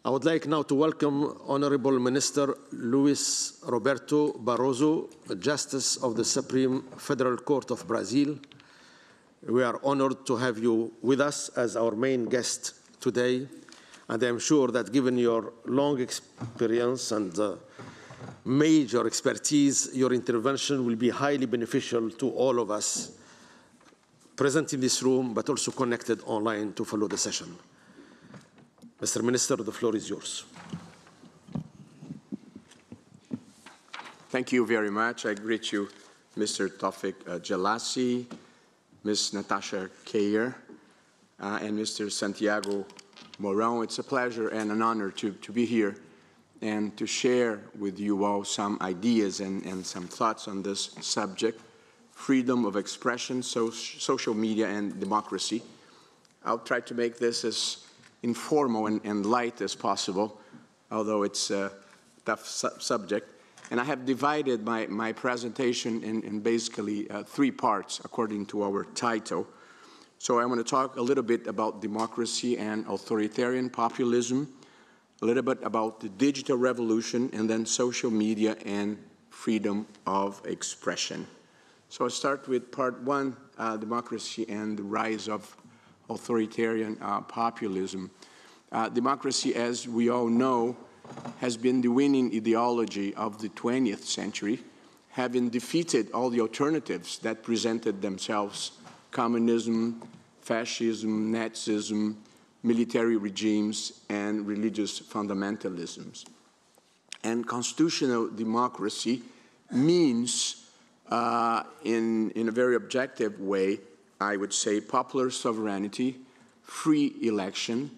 I would like now to welcome Honorable Minister Luis Roberto Barroso, Justice of the Supreme Federal Court of Brazil. We are honored to have you with us as our main guest today, and I'm sure that given your long experience and major expertise, your intervention will be highly beneficial to all of us present in this room, but also connected online to follow the session. Mr. Minister, the floor is yours. Thank you very much. I greet you, Mr. Tawfiq Jelassi, Ms. Natasha Kayer, and Mr. Santiago Mourão. It's a pleasure and an honor to be here and to share with you all some ideas and some thoughts on this subject, freedom of expression, social media, and democracy. I'll try to make this as informal and light as possible, although it's a tough subject. And I have divided my presentation in basically 3 parts according to our title. So I want to talk a little bit about democracy and authoritarian populism, a little bit about the digital revolution, and then social media and freedom of expression. So I'll start with part 1, democracy and the rise of authoritarian populism. Democracy, as we all know, has been the winning ideology of the 20th century, having defeated all the alternatives that presented themselves: communism, fascism, Nazism, military regimes, and religious fundamentalisms. And constitutional democracy means, in a very objective way, I would say, popular sovereignty, free election,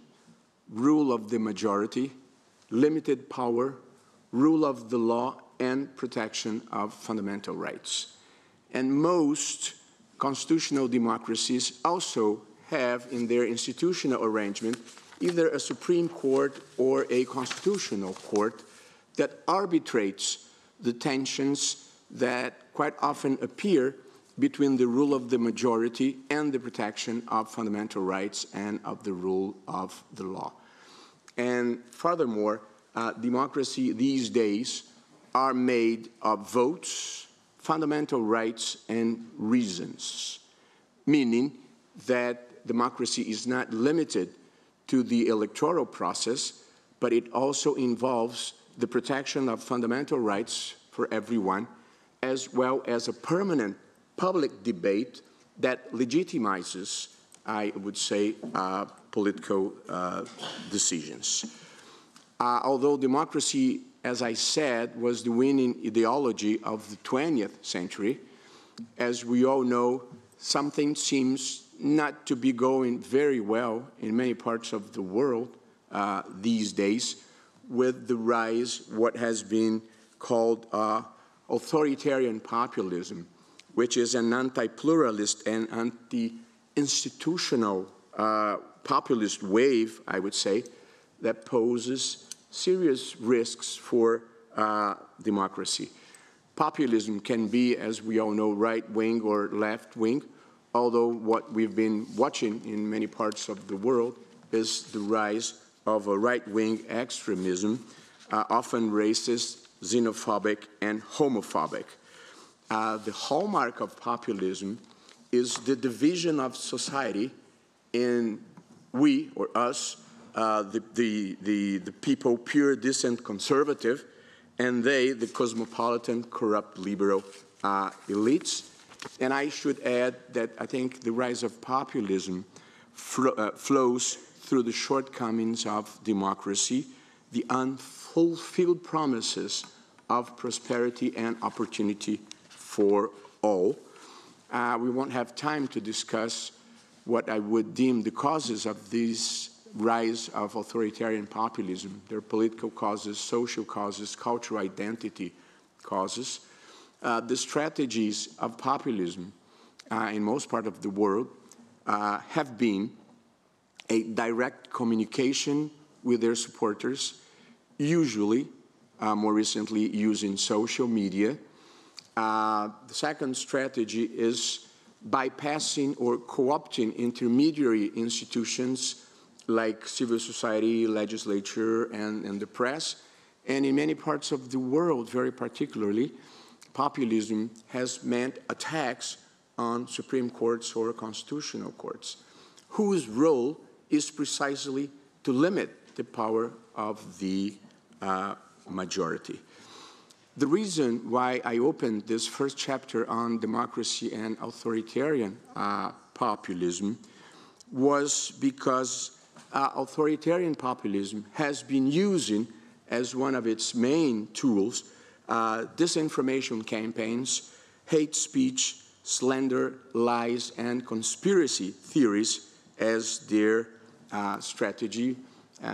rule of the majority, limited power, rule of the law, and protection of fundamental rights. And most constitutional democracies also have in their institutional arrangement either a Supreme Court or a constitutional court that arbitrates the tensions that quite often appear between the rule of the majority and the protection of fundamental rights and of the rule of the law. And furthermore, democracy these days are made of votes, fundamental rights, and reasons, meaning that democracy is not limited to the electoral process, but it also involves the protection of fundamental rights for everyone, as well as a permanent public debate that legitimizes, I would say, political decisions. Although democracy, as I said, was the winning ideology of the 20th century, as we all know, something seems not to be going very well in many parts of the world these days, with the rise what has been called authoritarian populism, which is an anti-pluralist and anti-institutional populist wave, I would say, that poses serious risks for democracy. Populism can be, as we all know, right-wing or left-wing, although what we've been watching in many parts of the world is the rise of a right-wing extremism, often racist, xenophobic, and homophobic. The hallmark of populism is the division of society in we, or us, the people, pure, decent, conservative, and they, the cosmopolitan, corrupt, liberal elites. And I should add that I think the rise of populism flows through the shortcomings of democracy, the unfulfilled promises of prosperity and opportunity for all. We won't have time to discuss what I would deem the causes of this rise of authoritarian populism. There are political causes, social causes, cultural identity causes. The strategies of populism in most part of the world have been a direct communication with their supporters, usually, more recently, using social media. The second strategy is bypassing or co-opting intermediary institutions like civil society, legislature, and the press. And in many parts of the world, very particularly, populism has meant attacks on Supreme Courts or constitutional courts, whose role is precisely to limit the power of the majority. The reason why I opened this first chapter on democracy and authoritarian populism was because authoritarian populism has been using as one of its main tools disinformation campaigns, hate speech, slander, lies, and conspiracy theories as their strategy.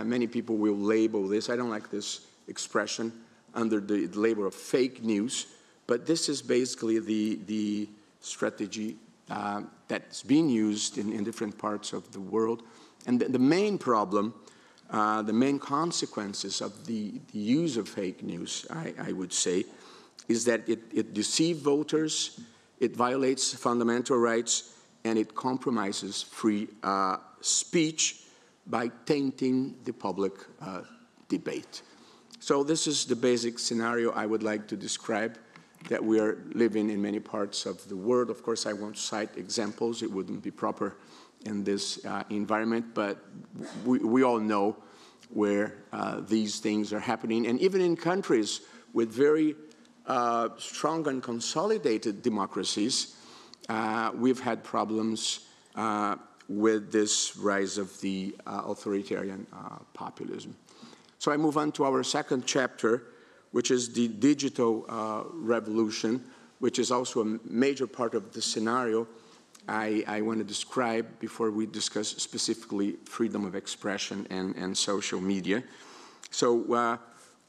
Many people will label this, I don't like this expression, under the label of fake news, but this is basically the strategy that's being used in different parts of the world. And the main problem, the main consequences of the use of fake news, I would say, is that it deceives voters, it violates fundamental rights, and it compromises free speech by tainting the public debate. So this is the basic scenario I would like to describe that we are living in many parts of the world. Of course, I won't cite examples. It wouldn't be proper in this environment, but we all know where these things are happening. And even in countries with very strong and consolidated democracies, we've had problems with this rise of the authoritarian populism. So I move on to our second chapter, which is the digital revolution, which is also a major part of the scenario I want to describe before we discuss specifically freedom of expression and social media. So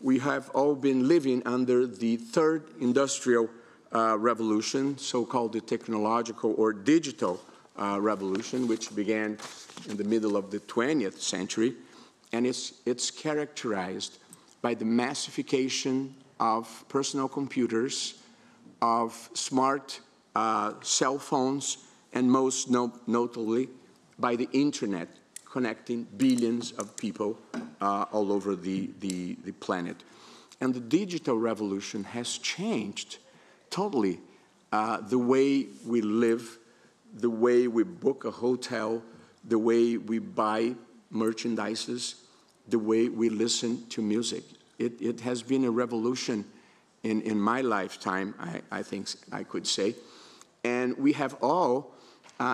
we have all been living under the third industrial revolution, so-called the technological or digital revolution, which began in the middle of the 20th century. And it's characterized by the massification of personal computers, of smart cell phones, and most notably by the internet, connecting billions of people all over the planet. And the digital revolution has changed totally the way we live, the way we book a hotel, the way we buy merchandises, the way we listen to music. It has been a revolution in my lifetime, I think I could say. And we have all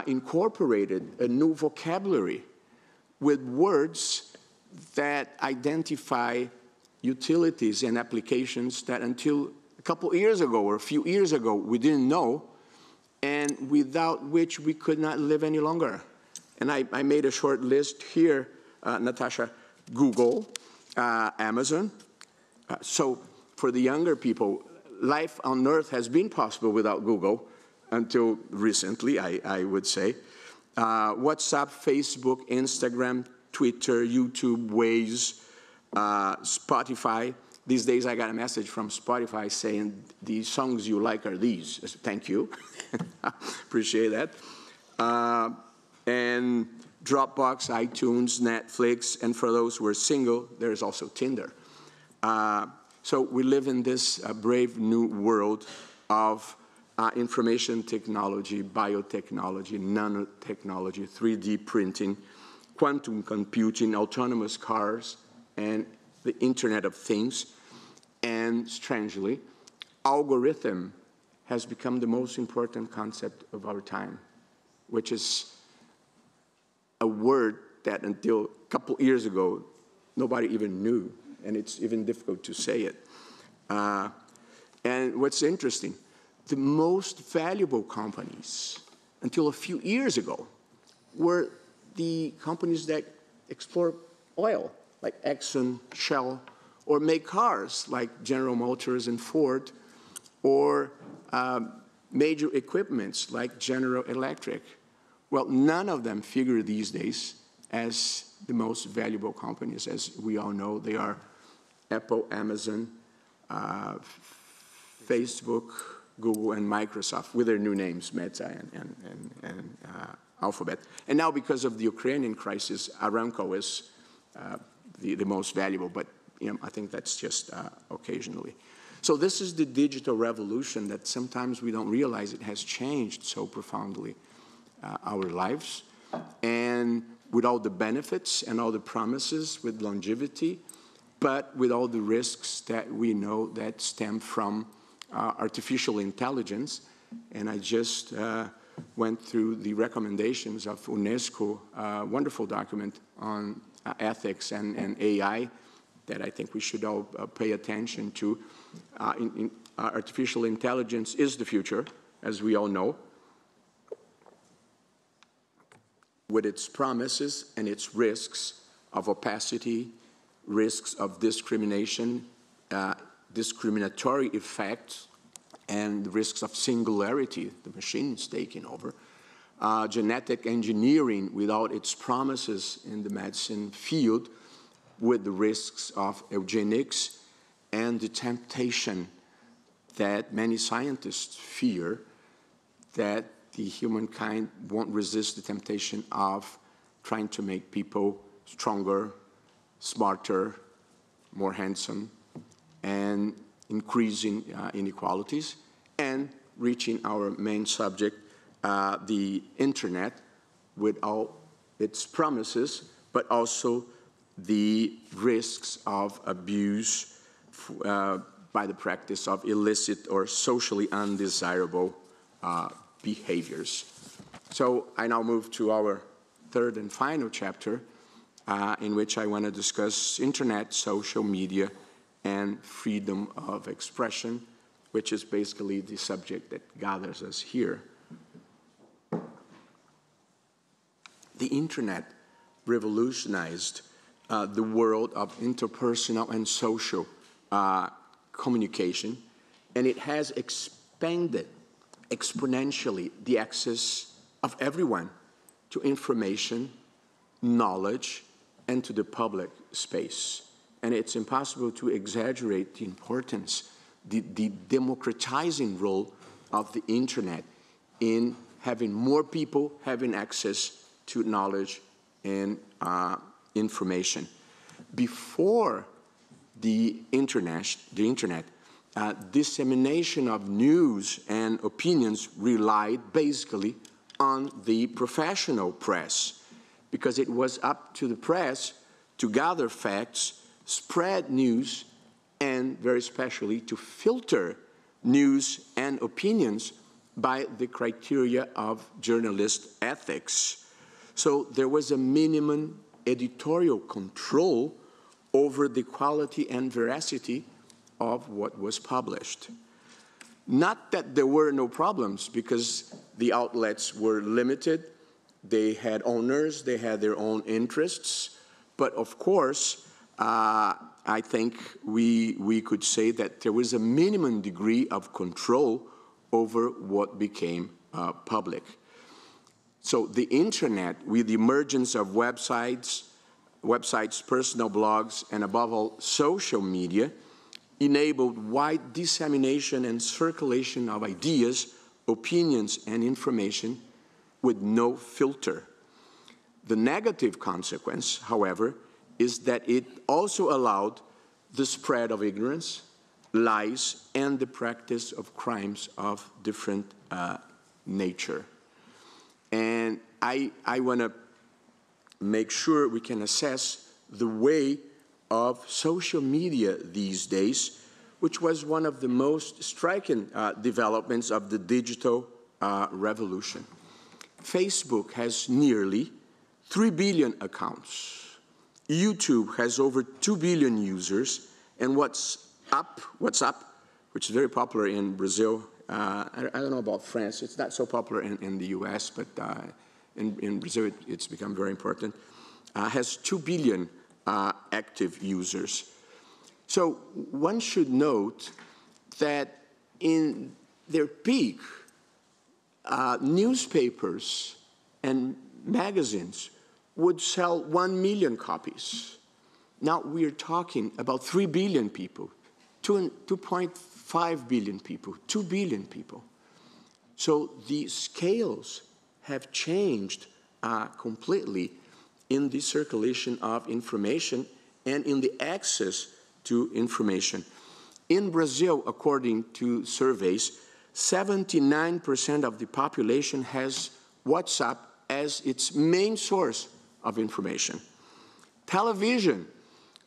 incorporated a new vocabulary with words that identify utilities and applications that until a couple years ago or a few years ago we didn't know, and without which we could not live any longer. And I made a short list here, Natasha. Google, Amazon. So for the younger people, life on Earth has been possible without Google until recently, I would say. WhatsApp, Facebook, Instagram, Twitter, YouTube, Waze, Spotify. These days I got a message from Spotify saying, the songs you like are these. I said, thank you. Appreciate that. And Dropbox, iTunes, Netflix, and for those who are single, there's also Tinder. So we live in this brave new world of information technology, biotechnology, nanotechnology, 3D printing, quantum computing, autonomous cars, and the Internet of Things. And strangely, algorithm has become the most important concept of our time, which is a word that until a couple years ago, nobody even knew, and it's even difficult to say it. And what's interesting, the most valuable companies until a few years ago were the companies that explore oil, like Exxon, Shell, or make cars like General Motors and Ford, or major equipments like General Electric. Well, none of them figure these days as the most valuable companies. As we all know, they are Apple, Amazon, Facebook, Google, and Microsoft, with their new names, Meta and alphabet. And now, because of the Ukrainian crisis, Aramco is the most valuable, but I think that's just occasionally. So this is the digital revolution that sometimes we don't realize it has changed so profoundly our lives. And with all the benefits and all the promises, with longevity, but with all the risks that we know that stem from artificial intelligence. And I just went through the recommendations of Unesco, a wonderful document on ethics and AI that I think we should all pay attention to. Artificial intelligence is the future, as we all know, with its promises and its risks of opacity, risks of discrimination, discriminatory effects, and risks of singularity, the machines taking over. Genetic engineering without its promises in the medicine field, with the risks of eugenics and the temptation that many scientists fear that the humankind won't resist the temptation of trying to make people stronger, smarter, more handsome, and increasing inequalities, and reaching our main subject, the internet, with all its promises, but also the risks of abuse by the practice of illicit or socially undesirable behaviors. So I now move to our third and final chapter, in which I want to discuss internet, social media, and freedom of expression, which is basically the subject that gathers us here. The internet revolutionized the world of interpersonal and social communication, and it has expanded exponentially the access of everyone to information, knowledge, and to the public space. And it's impossible to exaggerate the importance, the democratizing role of the internet in having more people having access to knowledge and information. Before the internet, dissemination of news and opinions relied basically on the professional press, because it was up to the press to gather facts, spread news, and very especially to filter news and opinions by the criteria of journalist ethics. So there was a minimum editorial control over the quality and veracity of what was published. Not that there were no problems, because the outlets were limited, they had owners, they had their own interests, but of course, I think we could say that there was a minimum degree of control over what became public. So the internet, with the emergence of websites, personal blogs, and above all, social media, enabled wide dissemination and circulation of ideas, opinions, and information with no filter. The negative consequence, however, is that it also allowed the spread of ignorance, lies, and the practice of crimes of different nature. And I want to make sure we can assess the way of social media these days, which was one of the most striking developments of the digital revolution. Facebook has nearly 3 billion accounts. YouTube has over 2 billion users, and WhatsApp, which is very popular in Brazil, I don't know about France, it's not so popular in the US, but in Brazil it's become very important, has 2 billion active users. So one should note that in their peak, newspapers and magazines would sell 1 million copies. Now we're talking about 3 billion people, 2.5 billion people, 2 billion people. So the scales have changed completely in the circulation of information and in the access to information. In Brazil, according to surveys, 79% of the population has WhatsApp as its main source of information. Television,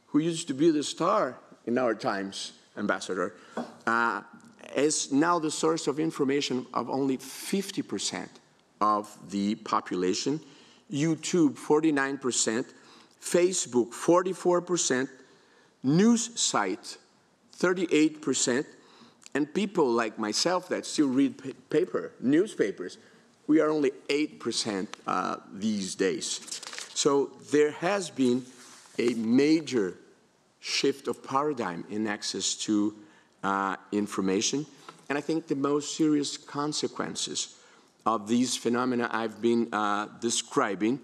who used to be the star in our times, Ambassador, is now the source of information of only 50% of the population. YouTube, 49%, Facebook, 44%, news site, 38%, and people like myself that still read newspapers, we are only 8% these days. So there has been a major shift of paradigm in access to information, and I think the most serious consequences of these phenomena I've been describing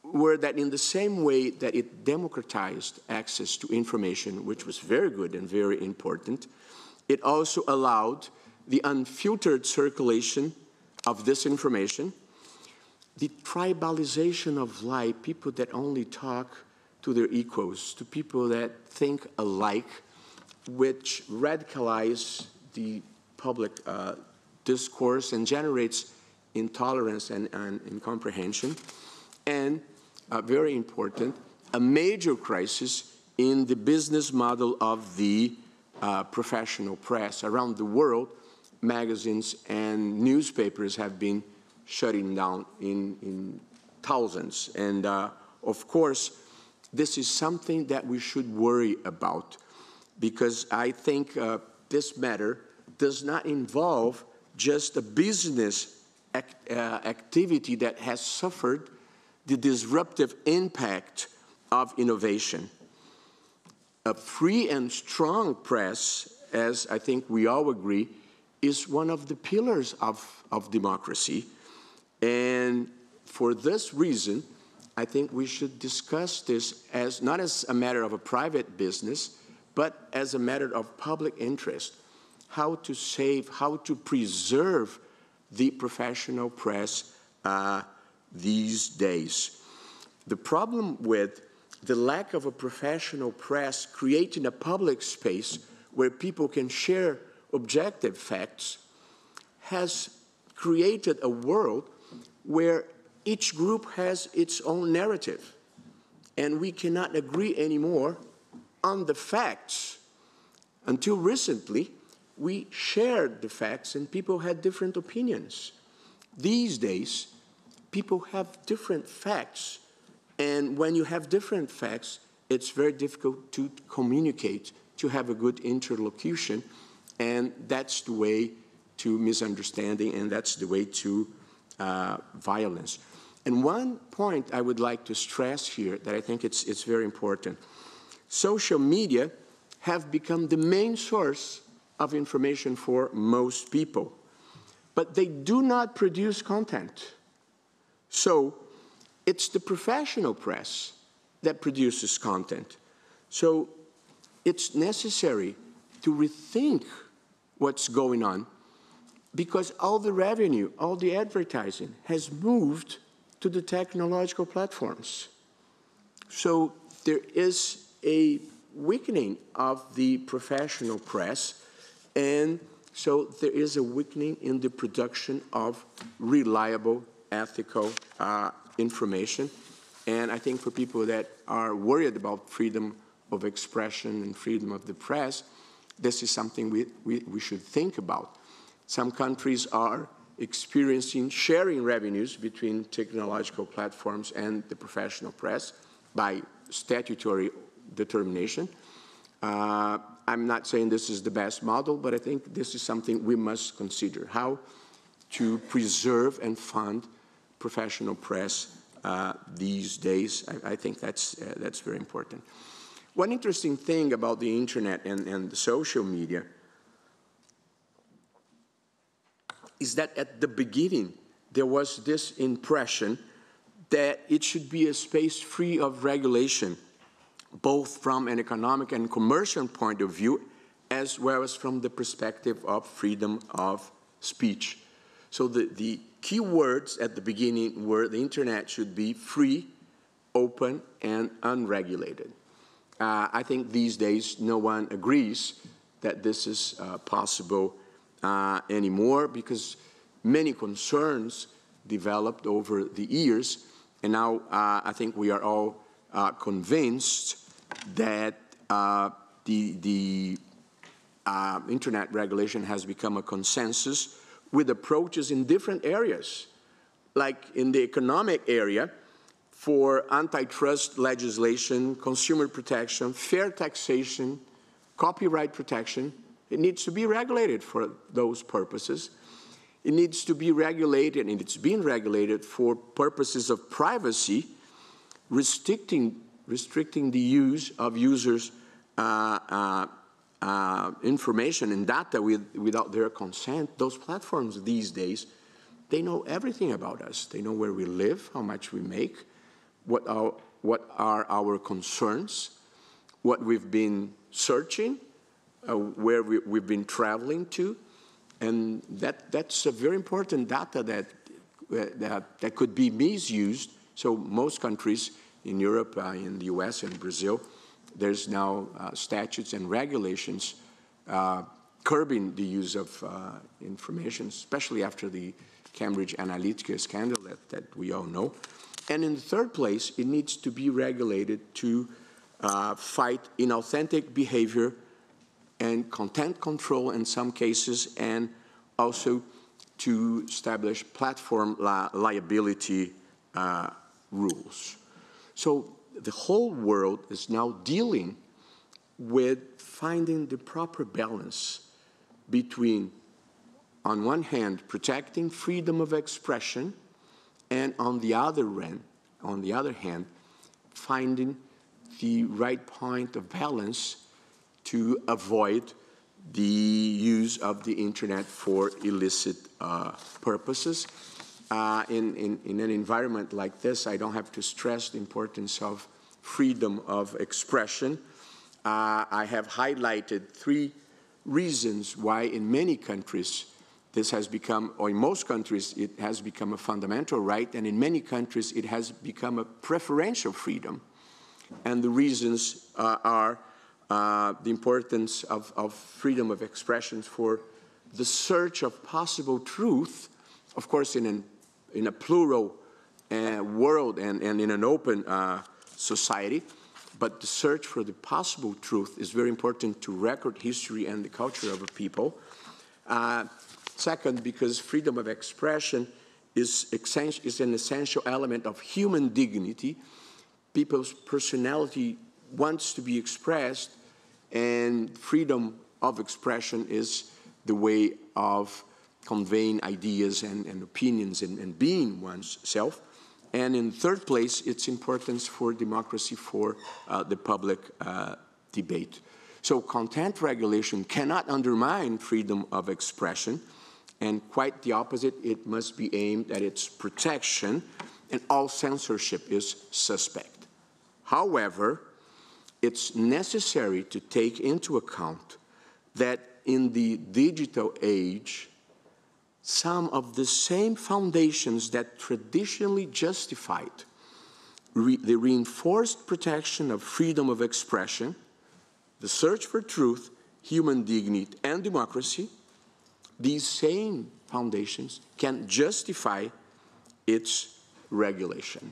were that in the same way that it democratized access to information, which was very good and very important, it also allowed the unfiltered circulation of this information, the tribalization of lie, people that only talk to their equals, to people that think alike, which radicalize the public discourse and generates intolerance and incomprehension, and very important, a major crisis in the business model of the professional press. Around the world, magazines and newspapers have been shutting down in thousands. And of course, this is something that we should worry about, because I think this matter does not involve just a business activity that has suffered the disruptive impact of innovation. A free and strong press, as I think we all agree, is one of the pillars of democracy. And for this reason, I think we should discuss this as not as a matter of a private business, but as a matter of public interest. How to save, how to preserve the professional press these days. The problem with the lack of a professional press creating a public space where people can share objective facts has created a world where each group has its own narrative, and we cannot agree anymore on the facts. Until recently, we shared the facts and people had different opinions. These days, people have different facts, and when you have different facts, it's very difficult to communicate, to have a good interlocution, and that's the way to misunderstanding, and that's the way to violence. And one point I would like to stress here that I think it's very important. Social media have become the main source of information for most people, but they do not produce content. So it's the professional press that produces content. So it's necessary to rethink what's going on, because all the revenue, all the advertising has moved to the technological platforms. So there is a weakening of the professional press, and so there is a weakening in the production of reliable, ethical information. And I think for people that are worried about freedom of expression and freedom of the press, this is something we should think about. Some countries are experiencing sharing revenues between technological platforms and the professional press by statutory determination. I'm not saying this is the best model, but I think this is something we must consider, how to preserve and fund professional press these days. I think that's very important. One interesting thing about the internet and the social media is that at the beginning, there was this impression that it should be a space free of regulation, both from an economic and commercial point of view, as well as from the perspective of freedom of speech. So the key words at the beginning were the internet should be free, open, and unregulated. I think these days no one agrees that this is possible anymore, because many concerns developed over the years, and now I think we are all convinced that the internet regulation has become a consensus with approaches in different areas, like in the economic area, for antitrust legislation, consumer protection, fair taxation, copyright protection. It needs to be regulated for those purposes. It needs to be regulated, and it's being regulated for purposes of privacy, restricting the use of users' information and data without their consent. Those platforms these days, they know everything about us. They know where we live, how much we make, what are our concerns, what we've been searching, where we've been traveling to, and that's a very important data that could be misused. So most countries in Europe, in the US and Brazil, there's now statutes and regulations curbing the use of information, especially after the Cambridge Analytica scandal that we all know. And in the third place, it needs to be regulated to fight inauthentic behavior and content control in some cases, and also to establish platform liability rules. So the whole world is now dealing with finding the proper balance between, on one hand, protecting freedom of expression, and on the other hand, finding the right point of balance to avoid the use of the internet for illicit purposes. In an environment like this, I don't have to stress the importance of freedom of expression. I have highlighted 3 reasons why in many countries this has become, or in most countries, it has become a fundamental right, and in many countries it has become a preferential freedom. And the reasons are the importance of freedom of expression for the search of possible truth, of course in a plural world and in an open society, but the search for the possible truth is very important to record history and the culture of a people. Second, because freedom of expression is an essential element of human dignity. People's personality wants to be expressed, and freedom of expression is the way of conveying ideas and opinions and being oneself. And in third place, its importance for democracy, for the public debate. So content regulation cannot undermine freedom of expression, and quite the opposite, it must be aimed at its protection, and all censorship is suspect. However, it's necessary to take into account that in the digital age, some of the same foundations that traditionally justified the reinforced protection of freedom of expression, the search for truth, human dignity, and democracy, these same foundations can justify its regulation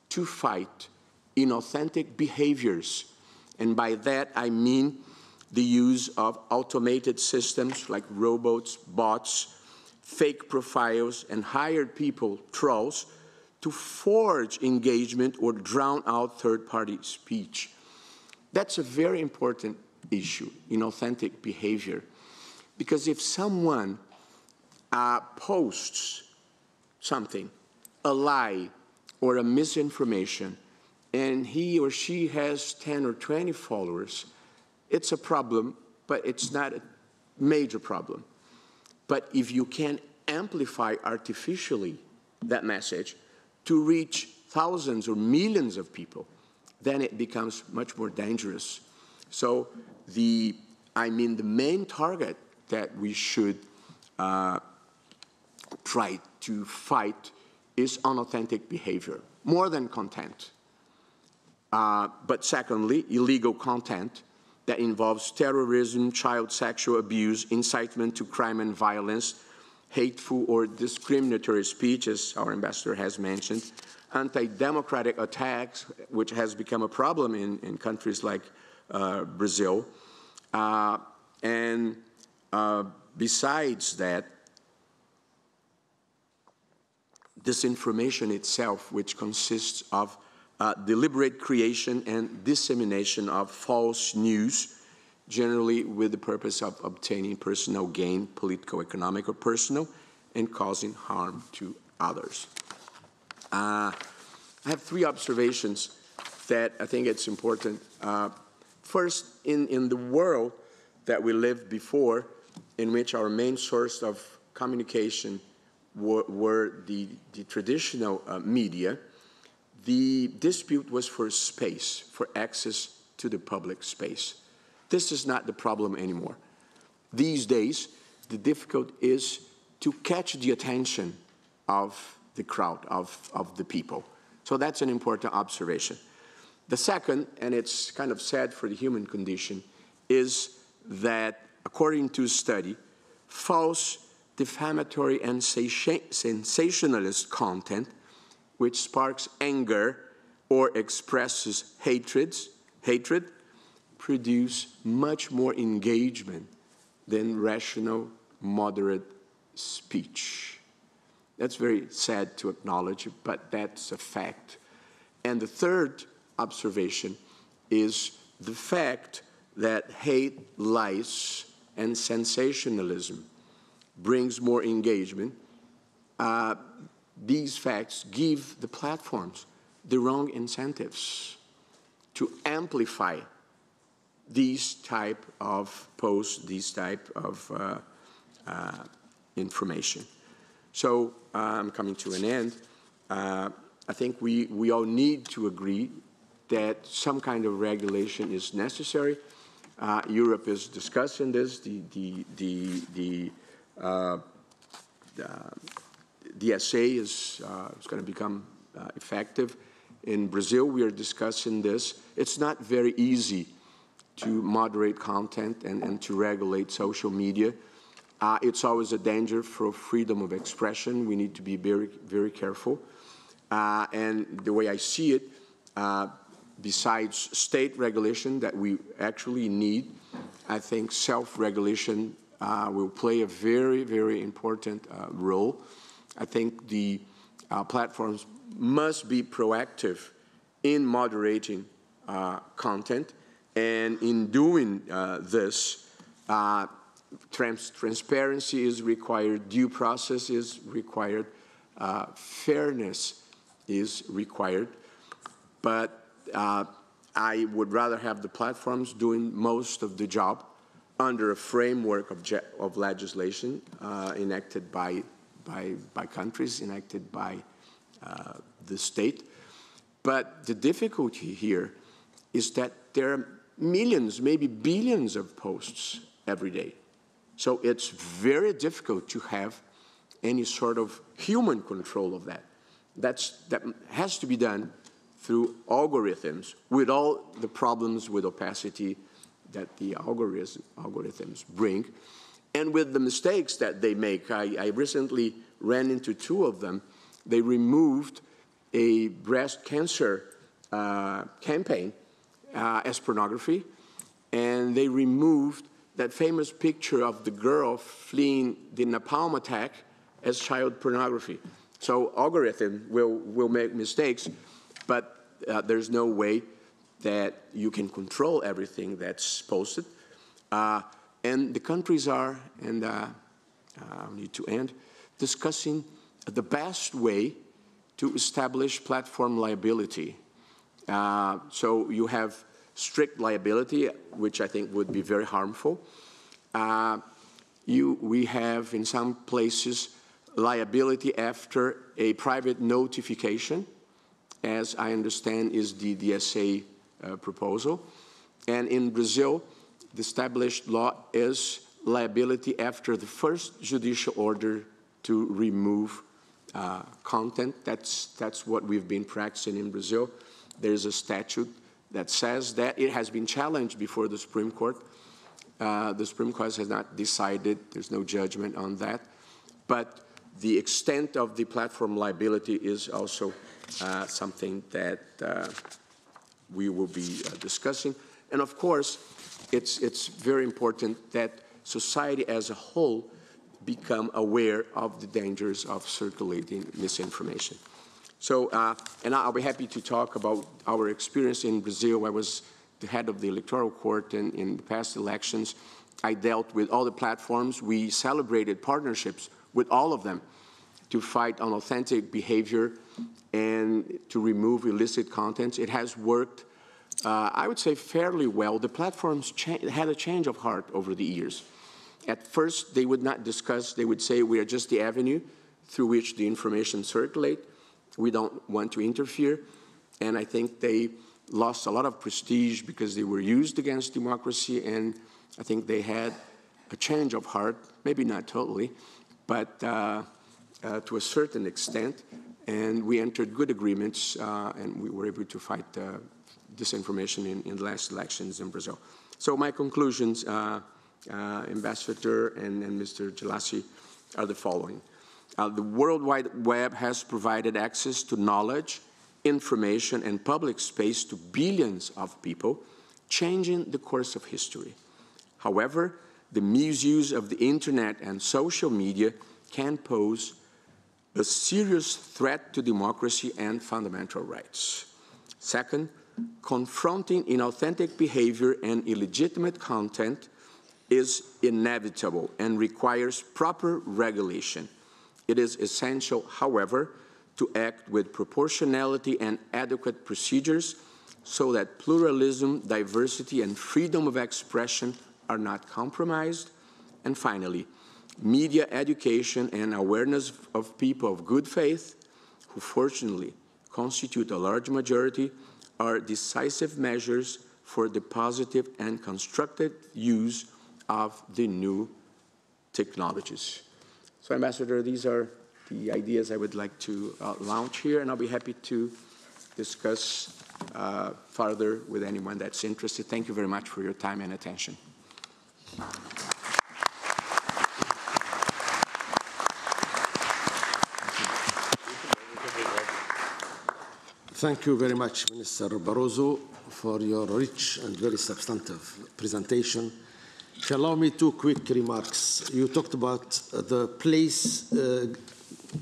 to fight inauthentic behaviors. And by that, I mean the use of automated systems like robots, bots, fake profiles, and hired people, trolls, to forge engagement or drown out third-party speech. That's a very important issue, inauthentic behavior. Because if someone posts something, a lie or a misinformation, and he or she has 10 or 20 followers, it's a problem, but it's not a major problem. But if you can amplify artificially that message to reach thousands or millions of people, then it becomes much more dangerous. So the main target that we should try to fight is unauthentic behavior, more than content. But secondly, illegal content that involves terrorism, child sexual abuse, incitement to crime and violence, hateful or discriminatory speech, as our ambassador has mentioned, anti-democratic attacks, which has become a problem in countries like Brazil. And besides that, disinformation itself, which consists of deliberate creation and dissemination of false news, generally with the purpose of obtaining personal gain, political, economic, or personal, and causing harm to others. I have three observations that I think it's important. First, in the world that we lived before, in which our main source of communication were the traditional media, the dispute was for space, for access to the public space. This is not the problem anymore. These days, the difficulty is to catch the attention of the crowd, of the people. So that's an important observation. The second, and it's kind of sad for the human condition, is that according to a study, false, defamatory, and sensationalist content which sparks anger or expresses hatred, produce much more engagement than rational, moderate speech. That's very sad to acknowledge, but that's a fact. And the third observation is the fact that hate, lies, and sensationalism brings more engagement. These facts give the platforms the wrong incentives to amplify these type of posts, these type of information. So I'm coming to an end. I think we all need to agree that some kind of regulation is necessary. Europe is discussing this. The DSA is going to become effective. In Brazil, we are discussing this. It's not very easy to moderate content and to regulate social media. It's always a danger for freedom of expression. We need to be very, very careful. And the way I see it, besides state regulation that we actually need, I think self-regulation will play a very, very important role. I think the platforms must be proactive in moderating content, and in doing this, transparency is required, due process is required, fairness is required, but I would rather have the platforms doing most of the job under a framework of legislation enacted by countries, enacted by the state. But the difficulty here is that there are millions, maybe billions of posts every day. So it's very difficult to have any sort of human control of that. That has to be done through algorithms, with all the problems with opacity that the algorithms bring, and with the mistakes that they make. I recently ran into two of them. They removed a breast cancer campaign as pornography, and they removed that famous picture of the girl fleeing the napalm attack as child pornography. So algorithm will make mistakes, but there's no way that you can control everything that's posted. And the countries are, and I need to end, discussing the best way to establish platform liability. So you have strict liability, which I think would be very harmful. We have, in some places, liability after a private notification, as I understand is the DSA proposal. And in Brazil, the established law is liability after the first judicial order to remove content. That's what we've been practicing in Brazil. There's a statute that says that. It has been challenged before the Supreme Court. The Supreme Court has not decided. There's no judgment on that. But the extent of the platform liability is also something that we will be discussing. And of course, it's very important that society as a whole become aware of the dangers of circulating misinformation. So, and I'll be happy to talk about our experience in Brazil. I was the head of the electoral court in the past elections. I dealt with all the platforms. We celebrated partnerships with all of them to fight unauthentic behavior and to remove illicit content. It has worked, I would say, fairly well. The platforms had a change of heart over the years. At first, they would not discuss, they would say, we are just the avenue through which the information circulate. We don't want to interfere. And I think they lost a lot of prestige because they were used against democracy, and I think they had a change of heart, maybe not totally, but to a certain extent. And we entered good agreements, and we were able to fight disinformation in the last elections in Brazil. So my conclusions, Ambassador and Mr. Gelassi, are the following. The World Wide Web has provided access to knowledge, information, and public space to billions of people, changing the course of history. However, the misuse of the internet and social media can pose a serious threat to democracy and fundamental rights. Second, confronting inauthentic behavior and illegitimate content is inevitable and requires proper regulation. It is essential, however, to act with proportionality and adequate procedures so that pluralism, diversity, and freedom of expression are not compromised. And finally, media education and awareness of people of good faith, who fortunately constitute a large majority, are decisive measures for the positive and constructive use of the new technologies. So, Ambassador, these are the ideas I would like to launch here, and I'll be happy to discuss further with anyone that's interested. Thank you very much for your time and attention. Thank you very much, Minister Barroso, for your rich and very substantive presentation. If you allow me 2 quick remarks. You talked about the place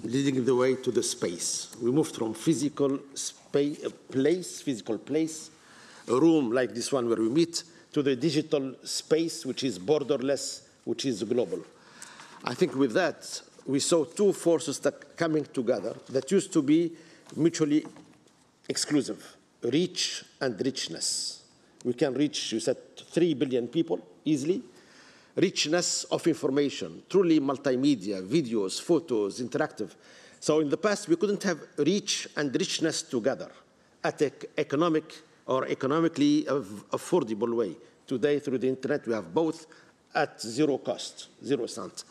leading the way to the space. We moved from physical place, a room like this one where we meet, to the digital space, which is borderless, which is global. I think with that, we saw 2 forces that coming together that used to be mutually exclusive, reach and richness. We can reach, you said, 3 billion people easily. Richness of information, truly multimedia, videos, photos, interactive. So in the past, we couldn't have reach and richness together at an economic or economically affordable way. Today, through the internet, we have both at 0 cost, 0 cent.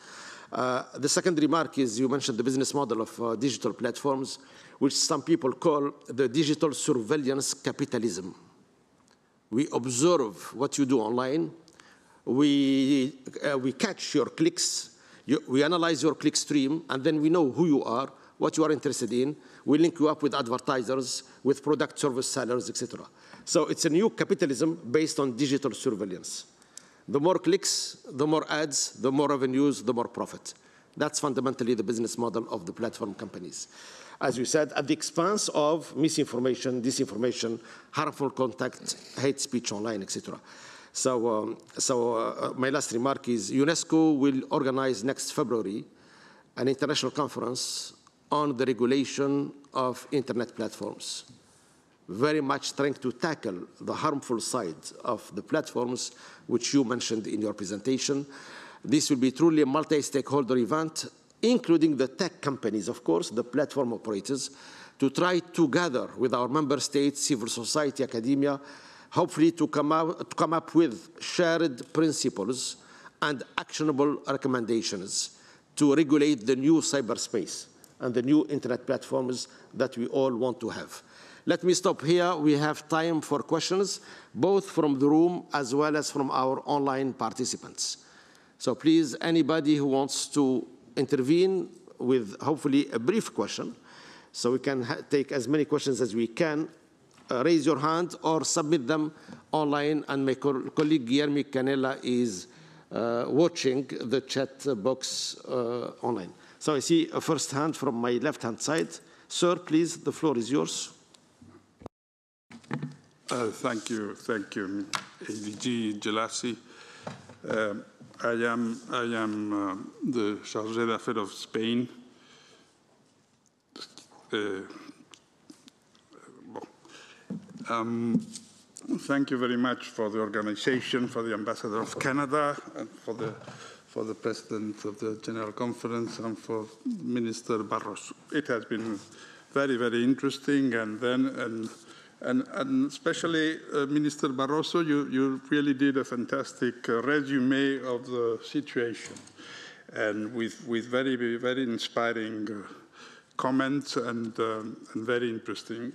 The second remark is you mentioned the business model of digital platforms, which some people call the digital surveillance capitalism. We observe what you do online. We catch your clicks. We analyze your click stream, and then we know who you are, what you are interested in. We link you up with advertisers, with product service sellers, etc. So it's a new capitalism based on digital surveillance. The more clicks, the more ads, the more revenues, the more profit. That's fundamentally the business model of the platform companies. As you said, at the expense of misinformation, disinformation, harmful content, hate speech online, etc. So, my last remark is UNESCO will organize next February an international conference on the regulation of internet platforms, very much trying to tackle the harmful side of the platforms, which you mentioned in your presentation. This will be truly a multi-stakeholder event, including the tech companies, of course, the platform operators, to try together with our member states, civil society, academia, hopefully to come up with shared principles and actionable recommendations to regulate the new cyberspace and the new internet platforms that we all want to have. Let me stop here. We have time for questions, both from the room as well as from our online participants. So please, anybody who wants to intervene with hopefully a brief question, so we can take as many questions as we can, raise your hand or submit them online, and my colleague Guillermo Canella is watching the chat box online. So I see a first hand from my left-hand side. Sir, please, the floor is yours. Thank you, ADG Jelassi. I am the Chargé d'Affaires of Spain. Thank you very much for the organization, for the Ambassador of Canada, and for the President of the General Conference, and for Minister Barroso. It has been very, very interesting, and especially Minister Barroso, you really did a fantastic resume of the situation, and with very, very inspiring comments and very interesting.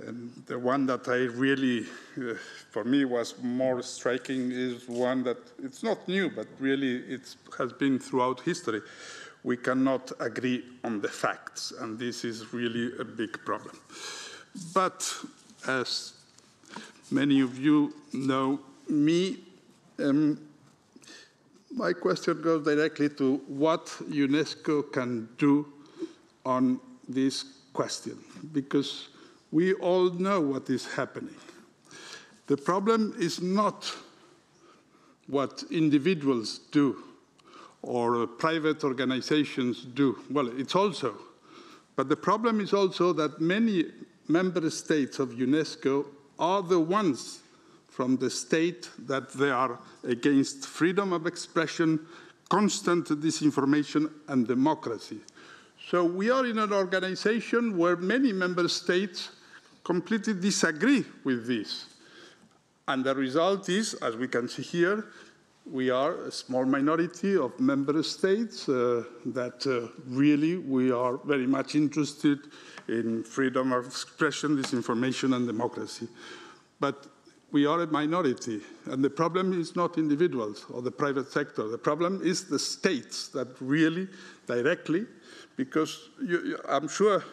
And the one that I really, for me, was more striking is one that it's not new, but really it has been throughout history. We cannot agree on the facts, and this is really a big problem. But as many of you know me, my question goes directly to what UNESCO can do on this question, because we all know what is happening. The problem is not what individuals do or private organizations do. Well, it's also. But the problem is also that many member states of UNESCO are the ones from the state that they are against freedom of expression, constant disinformation, and democracy. So we are in an organization where many member states completely disagree with this. And the result is, as we can see here, we are a small minority of member states that really we are very much interested in freedom of expression, disinformation, and democracy. But we are a minority, and the problem is not individuals or the private sector. The problem is the states that really directly, because I'm sure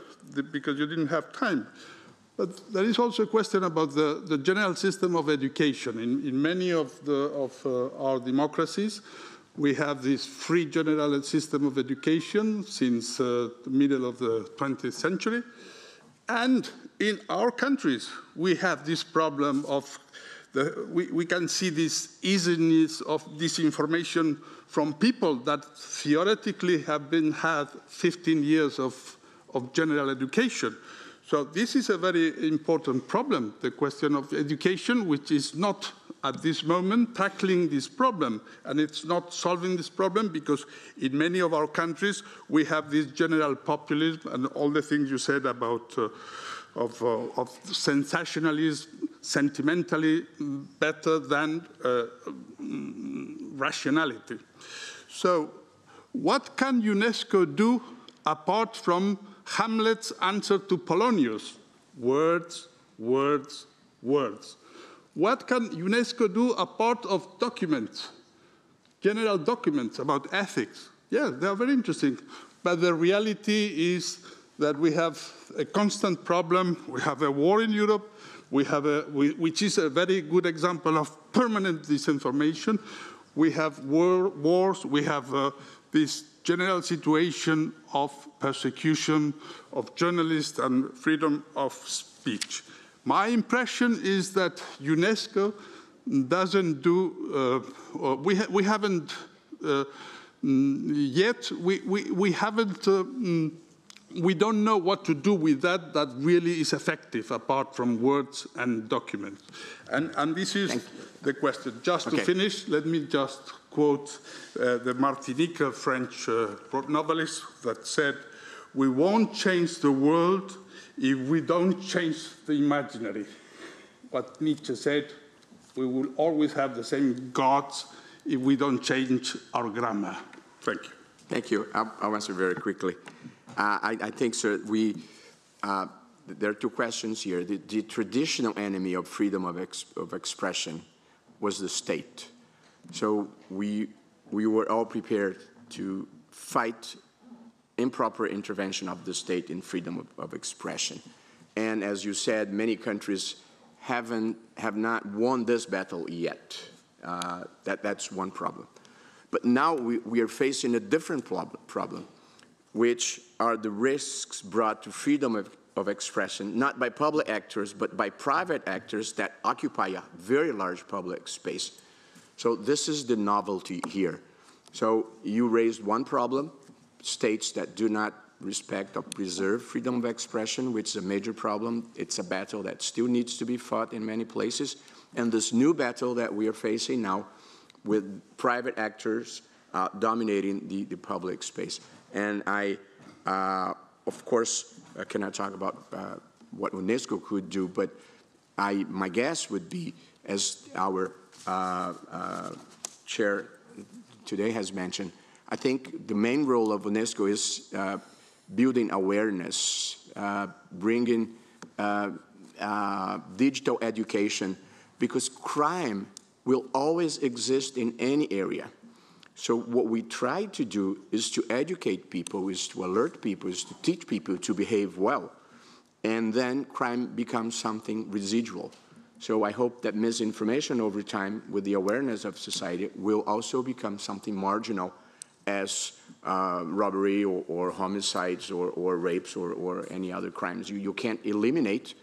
because you didn't have time, but there is also a question about the general system of education. In many of our democracies, we have this free general system of education since the middle of the 20th century. And in our countries, we have this problem of, we can see this easiness of disinformation from people that theoretically have had 15 years of general education. So this is a very important problem, the question of education, which is not at this moment tackling this problem. And it's not solving this problem because in many of our countries, we have this general populism and all the things you said about of sensationalism, sentimentally better than rationality. So what can UNESCO do apart from Hamlet's answer to Polonius? Words, words, words. What can UNESCO do apart of documents, general documents about ethics? Yeah, they are very interesting. But the reality is that we have a constant problem. We have a war in Europe, which is a very good example of permanent disinformation. We have wars, we have this general situation of persecution of journalists and freedom of speech. My impression is that UNESCO doesn't do, we haven't yet, we don't know what to do with that really is effective apart from words and documents. And this is the question. Just to finish, let me just quote the Martinique French novelist that said, "We won't change the world if we don't change the imaginary." What Nietzsche said, we will always have the same gods if we don't change our grammar. Thank you. Thank you. I'll answer very quickly. I think, sir, there are two questions here. The traditional enemy of freedom of expression was the state. So we were all prepared to fight improper intervention of the state in freedom of expression. And as you said, many countries have not won this battle yet. That's one problem. But now we are facing a different problem, which are the risks brought to freedom of expression, not by public actors, but by private actors that occupy a very large public space. So this is the novelty here. So you raised one problem, states that do not respect or preserve freedom of expression, which is a major problem. It's a battle that still needs to be fought in many places. And this new battle that we are facing now with private actors dominating the public space. And I, of course, cannot talk about what Unesco could do, but my guess would be, as our chair today has mentioned, I think the main role of Unesco is building awareness, bringing digital education, because crime will always exist in any area. So what we try to do is to educate people, is to alert people, is to teach people to behave well. And then crime becomes something residual. So I hope that misinformation over time, with the awareness of society, will also become something marginal as robbery or homicides or rapes or any other crimes. You can't eliminate,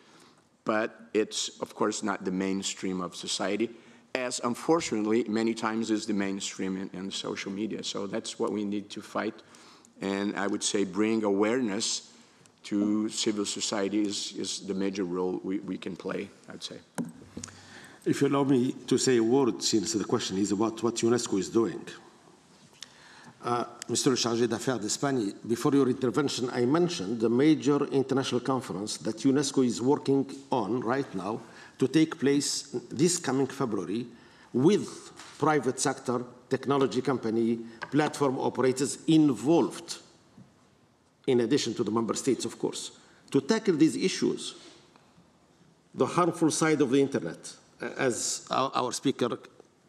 but it's, of course, not the mainstream of society, as unfortunately many times is the mainstream in social media. So that's what we need to fight. And I would say bring awareness to civil society is the major role we can play, I'd say. If you allow me to say a word, since the question is about what UNESCO is doing. Mr. Chargé d'Affaires d'Espagne, before your intervention, I mentioned the major international conference that UNESCO is working on right now to take place this coming February with private sector, technology company, platform operators involved, in addition to the member states, of course, to tackle these issues, the harmful side of the internet, as our speaker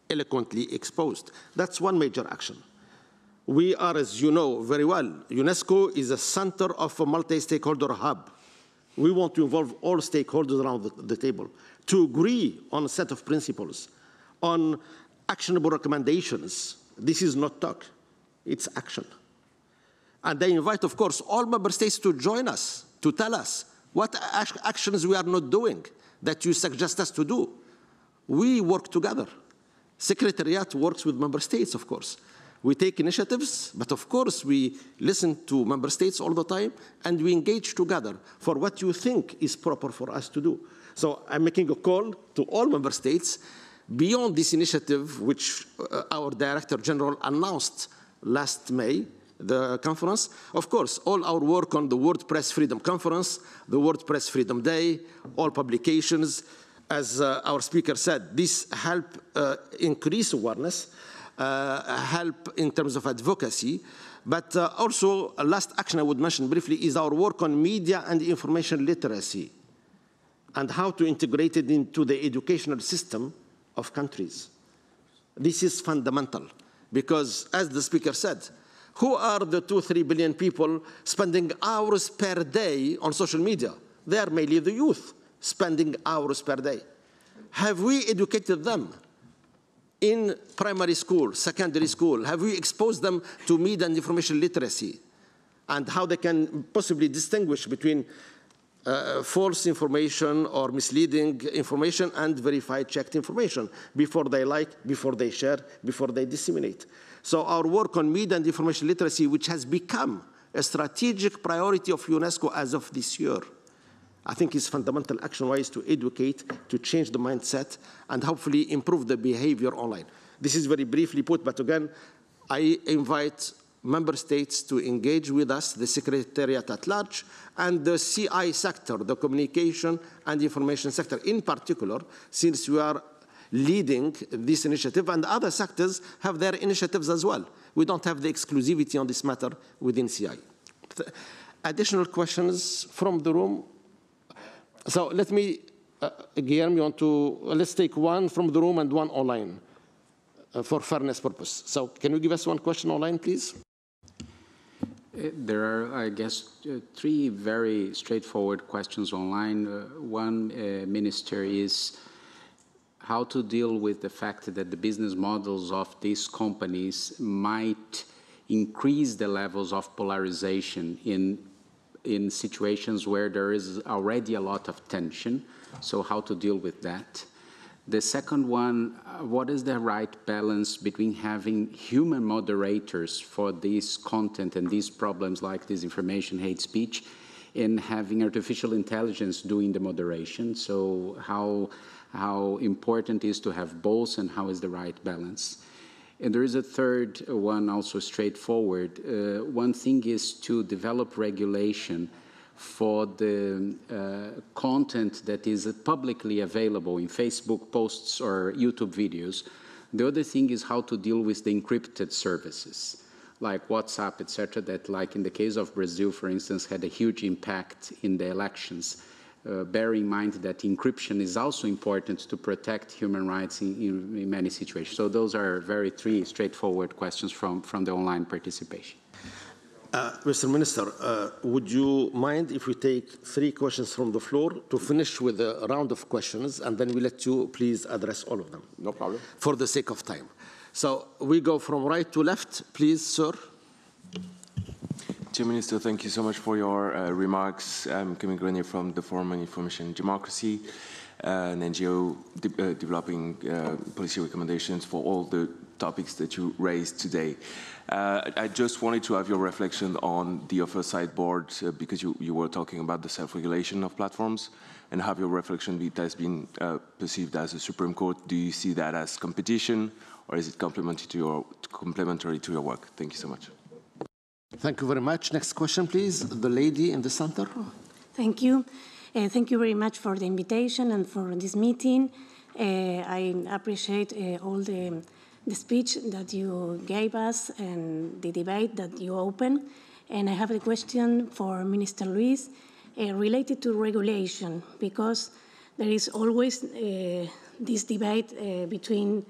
eloquently exposed. That's one major action. We are, as you know very well, UNESCO is a center of a multi-stakeholder hub. We want to involve all stakeholders around the table to agree on a set of principles, on actionable recommendations. This is not talk, it's action. And they invite, of course, all member states to join us, to tell us what actions we are not doing that you suggest us to do. We work together. Secretariat works with member states, of course. We take initiatives, but of course we listen to member states all the time, and we engage together for what you think is proper for us to do. So I'm making a call to all member states beyond this initiative, which our Director General announced last May, the conference. Of course, all our work on the World Press Freedom Conference, the World Press Freedom Day, all publications, as our speaker said, this help increase awareness, help in terms of advocacy, but also a last action I would mention briefly is our work on media and information literacy and how to integrate it into the educational system of countries. This is fundamental because, as the speaker said, who are the 2-3 billion people spending hours per day on social media? They are mainly the youth spending hours per day. Have we educated them in primary school, secondary school? Have we exposed them to media and information literacy and how they can possibly distinguish between false information or misleading information and verified, checked information before they like, before they share, before they disseminate? So our work on media and information literacy, which has become a strategic priority of UNESCO as of this year, I think is fundamental action-wise to educate, to change the mindset, and hopefully improve the behavior online. This is very briefly put, but again, I invite member states to engage with us, the Secretariat at large, and the CI sector, the communication and information sector in particular, since we are leading this initiative, and other sectors have their initiatives as well. We don't have the exclusivity on this matter within CI. Additional questions from the room? So let me, Guillermo, let's take one from the room and one online for fairness purpose. So can you give us one question online, please? There are, I guess, three very straightforward questions online. One, Minister, is how to deal with the fact that the business models of these companies might increase the levels of polarization in situations where there is already a lot of tension. So how to deal with that? The second one, what is the right balance between having human moderators for this content and these problems like disinformation, hate speech, and having artificial intelligence doing the moderation? So how important is to have both, and how is the right balance? And there is a third one, also straightforward. One thing is to develop regulation for the content that is publicly available in Facebook posts or YouTube videos. The other thing is how to deal with the encrypted services, like WhatsApp, etc., that, like in the case of Brazil, for instance, had a huge impact in the elections. Bear in mind that encryption is also important to protect human rights in many situations. So those are three straightforward questions from the online participation. Mr. Minister, would you mind if we take three questions from the floor to finish with a round of questions, and then we let you please address all of them? No problem. For the sake of time. So we go from right to left, please, sir. Dear Minister, thank you so much for your remarks. I'm Camille Grenier from the Forum on Information and Democracy, an NGO developing policy recommendations for all the topics that you raised today. I just wanted to have your reflection on the Oversight Board, because you were talking about the self-regulation of platforms, and have your reflection. It has been perceived as a Supreme Court. Do you see that as competition, or is it complementary to your work? Thank you so much. Thank you very much. Next question, please. The lady in the center. Thank you. Thank you very much for the invitation and for this meeting. I appreciate all the speech that you gave us and the debate that you opened. And I have a question for Minister Luis related to regulation, because there is always this debate between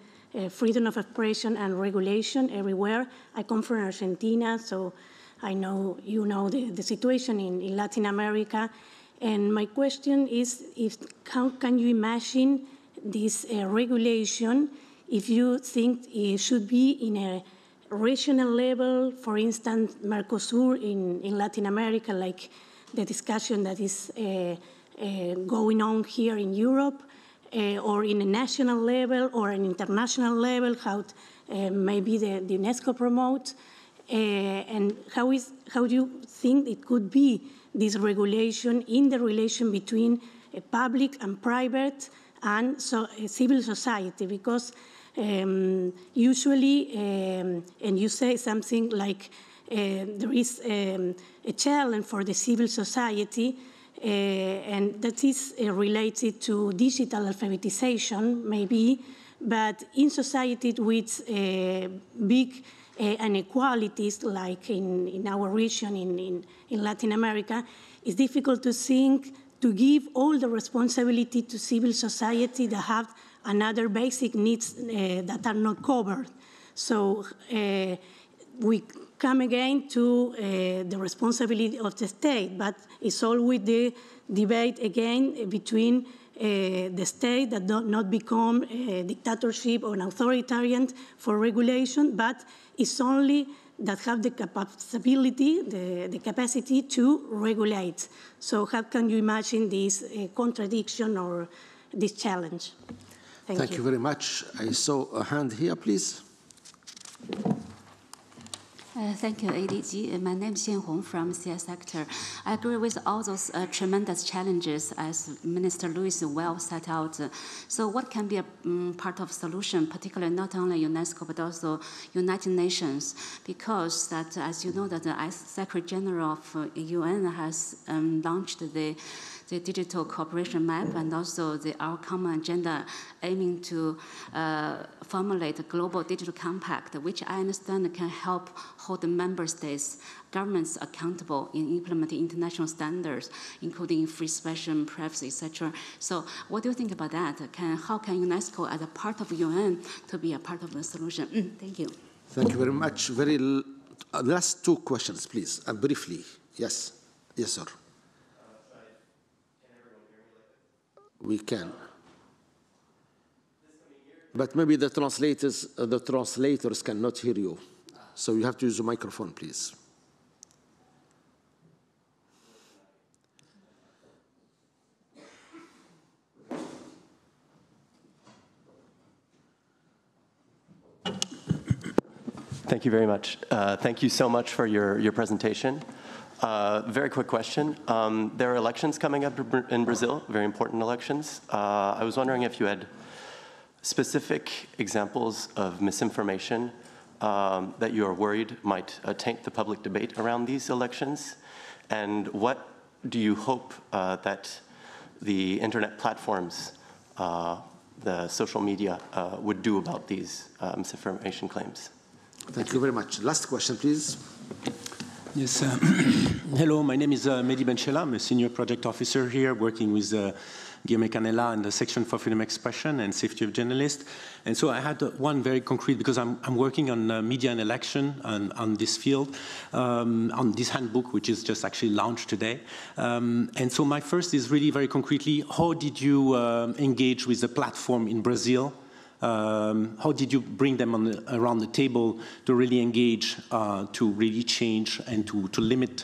freedom of expression and regulation everywhere. I come from Argentina, so I know you know the situation in Latin America. And my question is, how can you imagine this regulation if you think it should be in a regional level, for instance, Mercosur in Latin America, like the discussion that is going on here in Europe, or in a national level or an international level, how maybe the UNESCO promotes, and how do you think it could be this regulation in the relation between public and private and civil society? Because usually, and you say something like there is a challenge for the civil society, and that is related to digital alphabetization, maybe, but in society with big inequalities, like in our region, in Latin America, it's difficult to think to give all the responsibility to civil society that have another basic needs that are not covered. So we come again to the responsibility of the state, but it's always the debate again between the state that not become a dictatorship or an authoritarian for regulation, but it's only that have the capability, the capacity to regulate. So how can you imagine this contradiction or this challenge? Thank you very much. I saw a hand here, please. Thank you, ADG. My name is Xian Hong from CI sector. I agree with all those tremendous challenges as Minister Luis well set out. So what can be a part of solution, particularly not only UNESCO, but also United Nations? Because that, as you know, that the Secretary General of UN has launched the the digital cooperation map and also our common agenda aiming to formulate a global digital compact, which I understand can help hold the member states, governments accountable in implementing international standards, including free expression, privacy, etc. So what do you think about that? How can UNESCO, as a part of UN, to be a part of the solution? Thank you. Thank you very much. Last two questions, please, briefly. Yes. Yes, sir. We can. But maybe the translators cannot hear you. So you have to use the microphone, please. Thank you very much. Thank you so much for your presentation. Very quick question. There are elections coming up in Brazil, very important elections. I was wondering if you had specific examples of misinformation that you are worried might taint the public debate around these elections, and what do you hope that the internet platforms, the social media, would do about these misinformation claims? Thank you very much. Last question, please. Yes. Hello, my name is Mehdi Benchela. I'm a senior project officer here working with Guillaume Canella and the Section for Freedom of Expression and Safety of Journalists. And so I had one very concrete, because I'm working on media and election on this field, on this handbook, which is just actually launched today. And so my first is really very concretely, how did you engage with the platform in Brazil? How did you bring them around the table to really engage, to really change, and to limit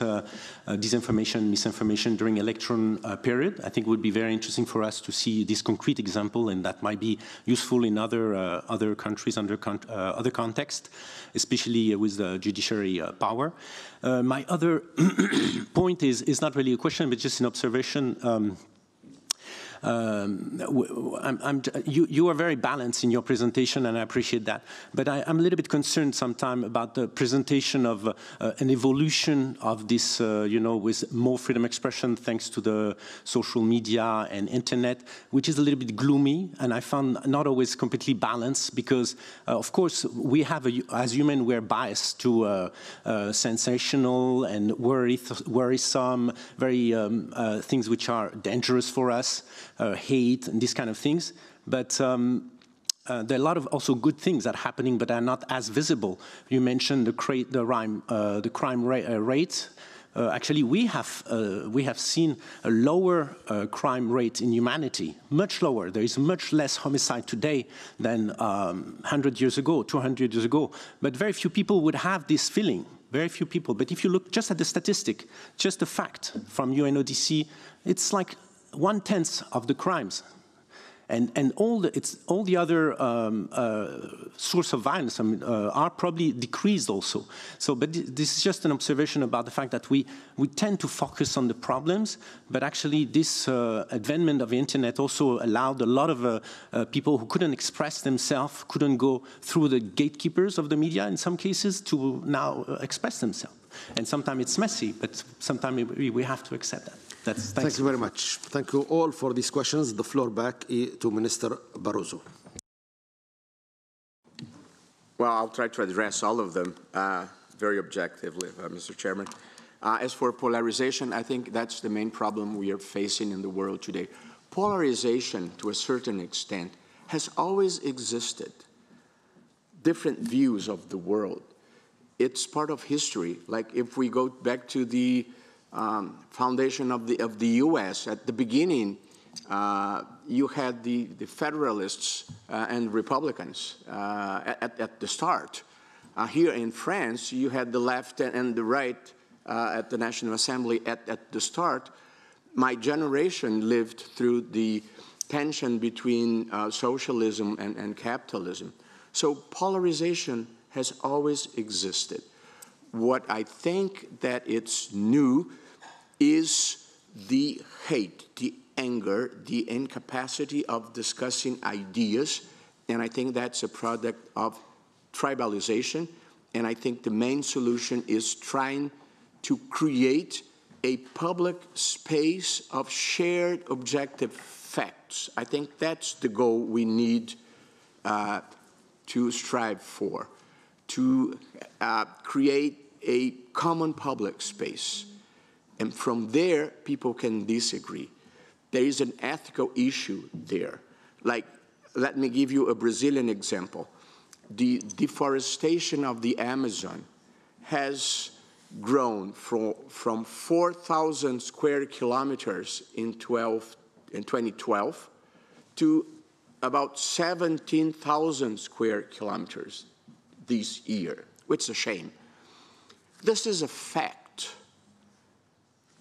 disinformation, misinformation during election period? I think it would be very interesting for us to see this concrete example, and that might be useful in other countries, under other context, especially with the judiciary power. My other point is not really a question, but just an observation. You are very balanced in your presentation, and I appreciate that. But I'm a little bit concerned sometimes about the presentation of an evolution of this, with more freedom of expression thanks to the social media and internet, which is a little bit gloomy, and I found not always completely balanced, because, of course, we have, as humans, we're biased to sensational and worrisome, very things which are dangerous for us. Hate and these kind of things, but there are a lot of also good things that are happening, but are not as visible. You mentioned the crime rate. Actually, we have seen a lower crime rate in humanity, much lower. There is much less homicide today than 100 years ago, 200 years ago. But very few people would have this feeling. Very few people. But if you look just at the statistic, just the fact from UNODC, it's like 1/10 of the crimes, and all the other source of violence are probably decreased also. So, but this is just an observation about the fact that we tend to focus on the problems, but actually this advancement of the internet also allowed a lot of people who couldn't express themselves, couldn't go through the gatekeepers of the media in some cases, to now express themselves. And sometimes it's messy, but sometimes we have to accept that. Thank you very much. Thank you all for these questions. The floor back to Minister Barroso. Well, I'll try to address all of them very objectively, Mr. Chairman. As for polarization, I think that's the main problem we are facing in the world today. Polarization, to a certain extent, has always existed. Different views of the world. It's part of history. Like if we go back to the foundation of the U.S. At the beginning, you had the Federalists and Republicans at the start. Here in France, you had the left and the right at the National Assembly at the start. My generation lived through the tension between socialism and capitalism. So polarization has always existed. What I think that it's new is the hate, the anger, the incapacity of discussing ideas, and I think that's a product of tribalization, and I think the main solution is trying to create a public space of shared objective facts. I think that's the goal we need to strive for, to create a common public space. And from there, people can disagree. There is an ethical issue there. Like, let me give you a Brazilian example. The deforestation of the Amazon has grown from 4,000 square kilometers in 2012 to about 17,000 square kilometers this year, which is a shame. This is a fact.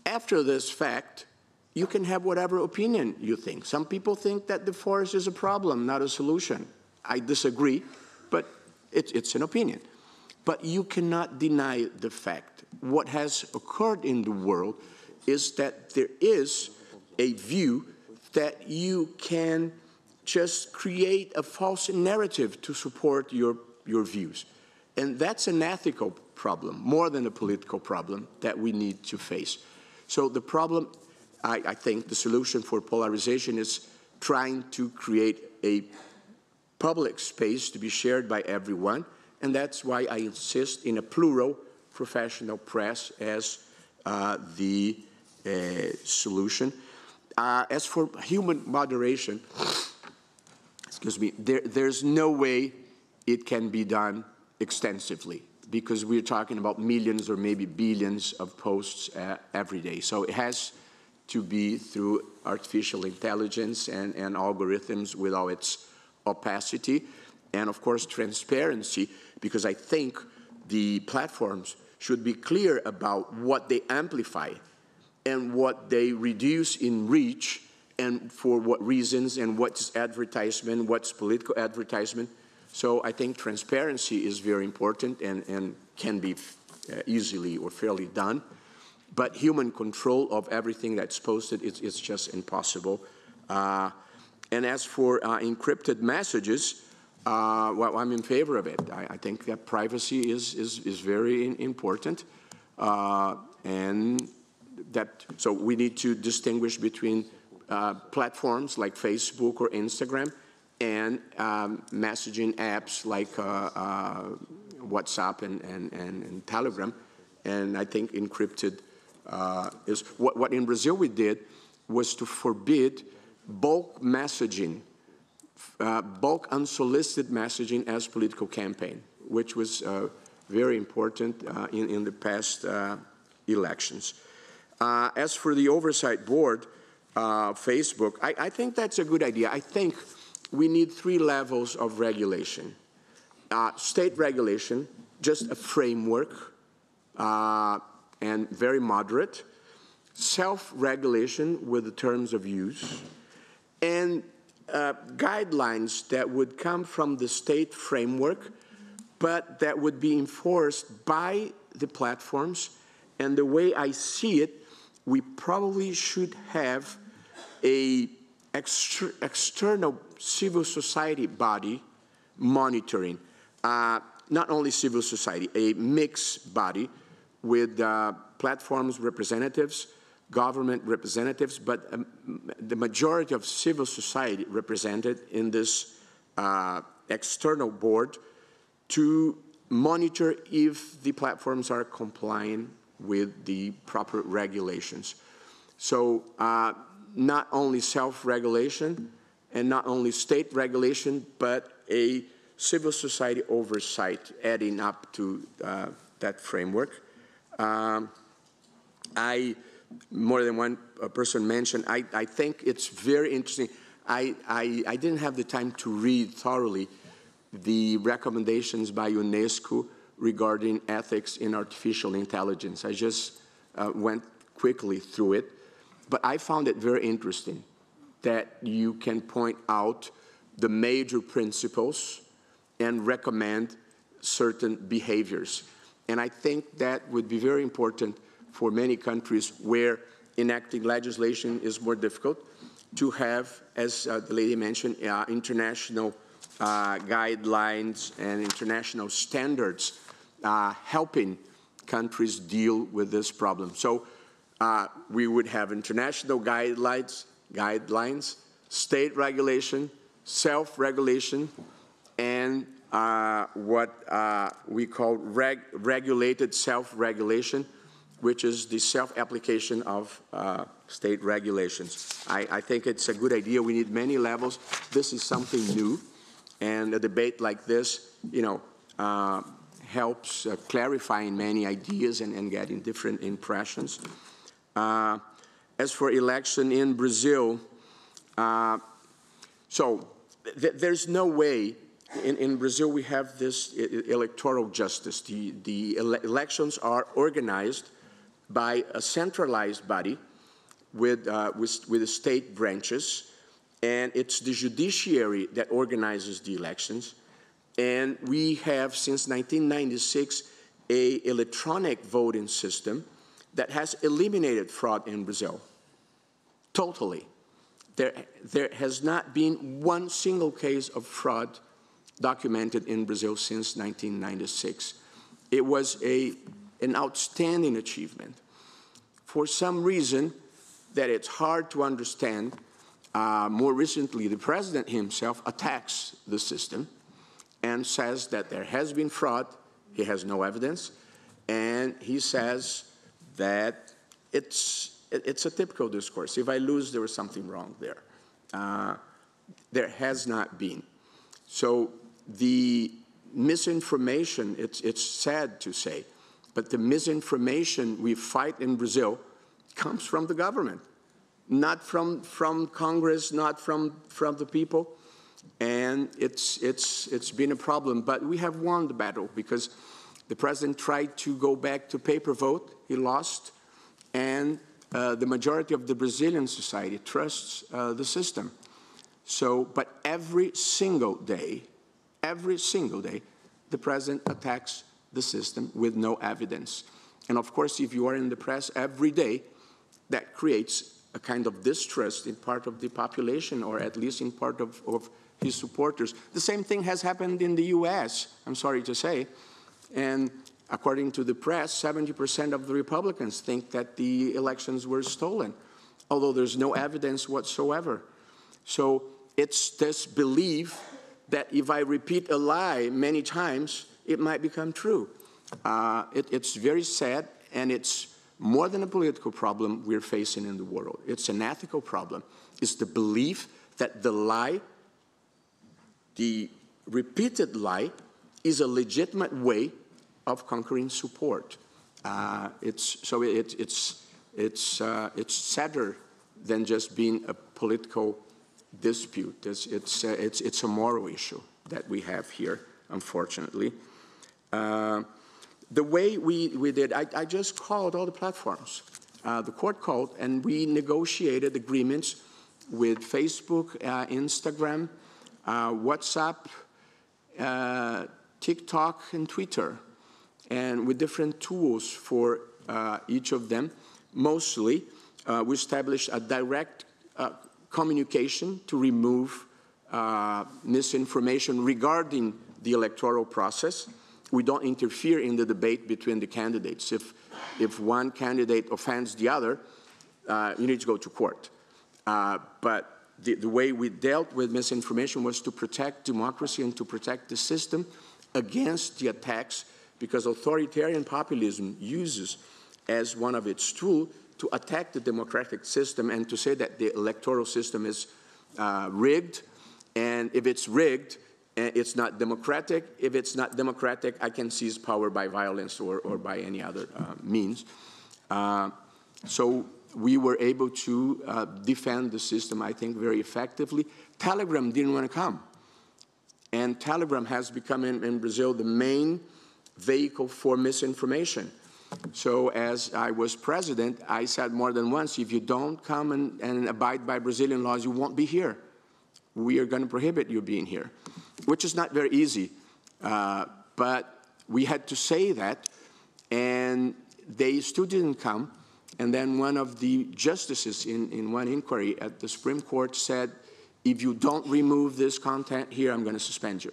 After this fact, you can have whatever opinion you think. Some people think that the forest is a problem, not a solution. I disagree, but it's an opinion. But you cannot deny the fact. What has occurred in the world is that there is a view that you can just create a false narrative to support your views. And that's an ethical problem, more than a political problem, that we need to face. So the problem, I think the solution for polarization is trying to create a public space to be shared by everyone, and that's why I insist in a plural professional press as the solution. As for human moderation, excuse me, there's no way it can be done extensively, because we're talking about millions or maybe billions of posts every day. So it has to be through artificial intelligence and algorithms with all its opacity, and of course transparency, because I think the platforms should be clear about what they amplify and what they reduce in reach, and for what reasons, and what's advertisement, what's political advertisement. So I think transparency is very important and can be easily or fairly done. But human control of everything that's posted, it's just impossible. And as for encrypted messages, well, I'm in favor of it. I think that privacy is very important. And that, so we need to distinguish between platforms like Facebook or Instagram and messaging apps like WhatsApp and Telegram. And I think encrypted is what in Brazil we did was to forbid bulk messaging, bulk unsolicited messaging as political campaign, which was very important in the past elections. As for the oversight board, Facebook, I think that's a good idea. I think we need 3 levels of regulation. State regulation, just a framework, and very moderate. Self-regulation with the terms of use, and guidelines that would come from the state framework, but that would be enforced by the platforms. And the way I see it, we probably should have a external civil society body monitoring, not only civil society, a mixed body with platforms representatives, government representatives, but the majority of civil society represented in this external board to monitor if the platforms are complying with the proper regulations. So not only self-regulation and not only state regulation, but a civil society oversight adding up to that framework. More than one person mentioned, I think it's very interesting. I didn't have the time to read thoroughly the recommendations by UNESCO regarding ethics in artificial intelligence. I just went quickly through it, but I found it very interesting that you can point out the major principles and recommend certain behaviors. And I think that would be very important for many countries where enacting legislation is more difficult, to have, as the lady mentioned, international guidelines and international standards helping countries deal with this problem. So We would have international guidelines, state regulation, self-regulation, and what we call regulated self-regulation, which is the self-application of state regulations. I think it's a good idea. We need many levels. This is something new, and a debate like this, helps clarifying many ideas and getting different impressions. As for election in Brazil, there's no way. In Brazil, we have this electoral justice. The elections are organized by a centralized body with the state branches, and it's the judiciary that organizes the elections. And we have, since 1996, an electronic voting system that has eliminated fraud in Brazil. Totally. There has not been one single case of fraud documented in Brazil since 1996. It was an outstanding achievement. For some reason that it's hard to understand, more recently the president himself attacks the system and says that there has been fraud. He has no evidence, and he says that it's a typical discourse. If I lose, there was something wrong there. There has not been. So the misinformation, it's sad to say, but the misinformation we fight in Brazil comes from the government, not from Congress, not from the people. And it's been a problem, but we have won the battle because the president tried to go back to paper vote. He lost, and the majority of the Brazilian society trusts the system. So, but every single day, the president attacks the system with no evidence. And of course, if you are in the press every day, that creates a kind of distrust in part of the population, or at least in part of his supporters. The same thing has happened in the US, I'm sorry to say. And according to the press, 70% of the Republicans think that the elections were stolen, although there's no evidence whatsoever. So it's this belief that if I repeat a lie many times, it might become true. It's very sad, and it's more than a political problem we're facing in the world. It's an ethical problem. It's the belief that the lie, the repeated lie, is a legitimate way of conquering support. It's sadder than just being a political dispute. It's a moral issue that we have here, unfortunately. The way we did, I just called all the platforms. The court called, and we negotiated agreements with Facebook, Instagram, WhatsApp, TikTok, and Twitter, and with different tools for each of them. Mostly, we established a direct communication to remove misinformation regarding the electoral process. We don't interfere in the debate between the candidates. If one candidate offends the other, you need to go to court. But the way we dealt with misinformation was to protect democracy and to protect the system against the attacks, because authoritarian populism uses as one of its tools to attack the democratic system and to say that the electoral system is rigged, and if it's rigged, it's not democratic. If it's not democratic, I can seize power by violence or by any other means. So we were able to defend the system, I think, very effectively. Telegram didn't want to come. And Telegram has become, in Brazil, the main vehicle for misinformation. So as I was president, I said more than once, if you don't come and abide by Brazilian laws, you won't be here. We are going to prohibit you being here, which is not very easy. But we had to say that, and they still didn't come. And then one of the justices in one inquiry at the Supreme Court said, if you don't remove this content here, I'm going to suspend you.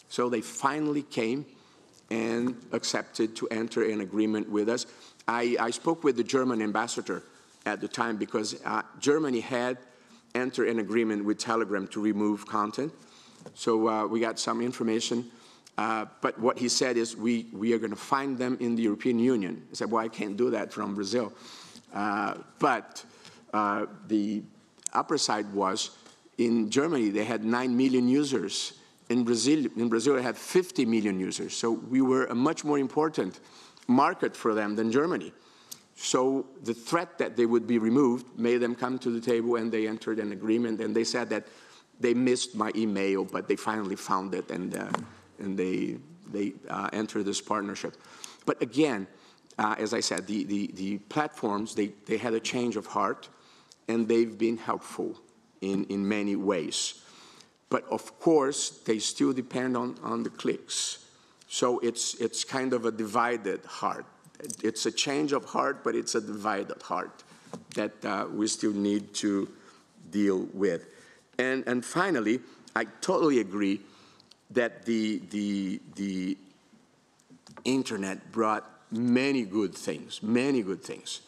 So they finally came and accepted to enter an agreement with us. I spoke with the German ambassador at the time because Germany had entered an agreement with Telegram to remove content. So we got some information. But what he said is we are going to find them in the European Union. I said, well, I can't do that from Brazil. But the upper side was in Germany, they had 9 million users. In Brazil, they had 50 million users. So we were a much more important market for them than Germany. So the threat that they would be removed made them come to the table, and they entered an agreement. And they said that they missed my email, but they finally found it, and they entered this partnership. But again, as I said, the platforms, they had a change of heart, and they've been helpful in many ways. But of course, they still depend on the clicks. So it's kind of a divided heart. It's a change of heart, but it's a divided heart that we still need to deal with. And finally, I totally agree that the internet brought many good things, many good things.